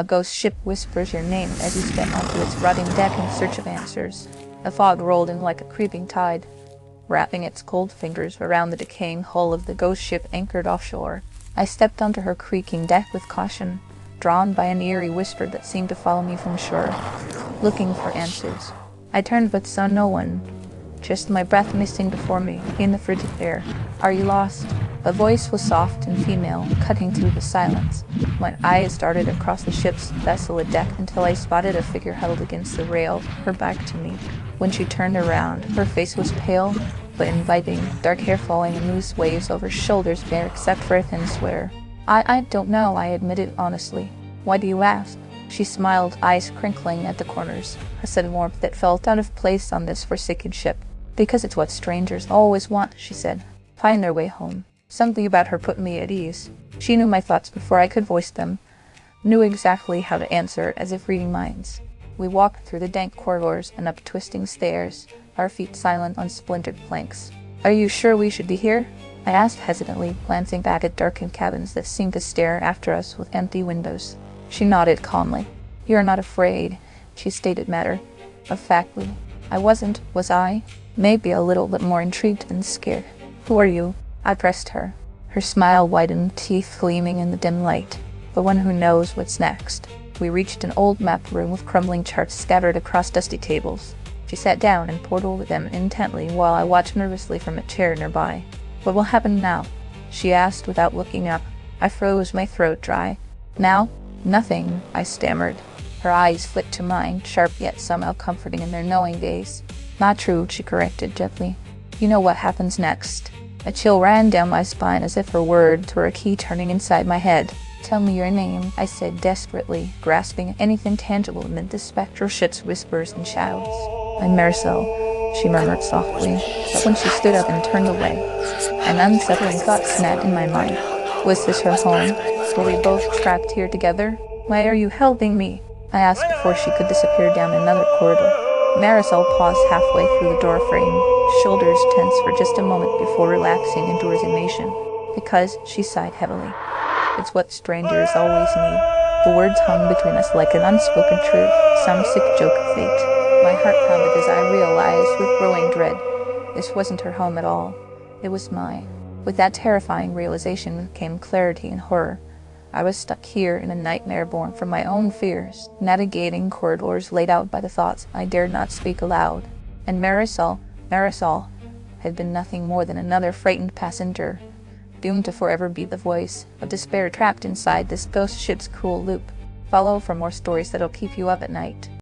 A ghost ship whispers your name as you step onto its rotting deck in search of answers. The fog rolled in like a creeping tide, wrapping its cold fingers around the decaying hull of the ghost ship anchored offshore. I stepped onto her creaking deck with caution, drawn by an eerie whisper that seemed to follow me from shore, looking for answers. I turned but saw no one, just my breath misting before me in the frigid air. "Are you lost?" A voice was soft and female, cutting through the silence. My eyes darted across the ship's desolate deck until I spotted a figure huddled against the rail, her back to me. When she turned around, her face was pale but inviting, dark hair falling in loose waves over shoulders bare except for a thin sweater. I don't know," I admitted honestly. "Why do you ask?" She smiled, eyes crinkling at the corners, a sudden warmth that felt out of place on this forsaken ship. "Because it's what strangers always want," she said. "Find their way home." Something about her put me at ease. She knew my thoughts before I could voice them, knew exactly how to answer, as if reading minds. We walked through the dank corridors and up twisting stairs, our feet silent on splintered planks. "Are you sure we should be here?" I asked hesitantly, glancing back at darkened cabins that seemed to stare after us with empty windows. She nodded calmly. "You're not afraid," she stated matter-of-factly. I wasn't, was I? Maybe a little bit more intrigued than scared. "Who are you?" I pressed her. Her smile widened, teeth gleaming in the dim light. "The one who knows what's next." We reached an old map room with crumbling charts scattered across dusty tables. She sat down and pored over them intently while I watched nervously from a chair nearby. "What will happen now?" she asked without looking up. I froze, my throat dry. "Now? Nothing," I stammered. Her eyes flicked to mine, sharp yet somehow comforting in their knowing gaze. "Not true," she corrected gently. "You know what happens next." A chill ran down my spine as if her words were a key turning inside my head. "Tell me your name," I said desperately, grasping at anything tangible amid the spectral ship's whispers and shouts. "I'm Marisol," she murmured softly, but when she stood up and turned away, an unsettling thought snapped in my mind. Was this her home? Were we both trapped here together? "Why are you helping me?" I asked before she could disappear down another corridor. Marisol paused halfway through the doorframe, shoulders tense for just a moment before relaxing into resignation. "Because," she sighed heavily, "it's what strangers always need." The words hung between us like an unspoken truth, some sick joke of fate. My heart pounded as I realized with growing dread, this wasn't her home at all. It was mine. With that terrifying realization came clarity and horror. I was stuck here in a nightmare born from my own fears, navigating corridors laid out by the thoughts I dared not speak aloud. And Marisol had been nothing more than another frightened passenger, doomed to forever be the voice of despair trapped inside this ghost ship's cruel loop. Follow for more stories that'll keep you up at night.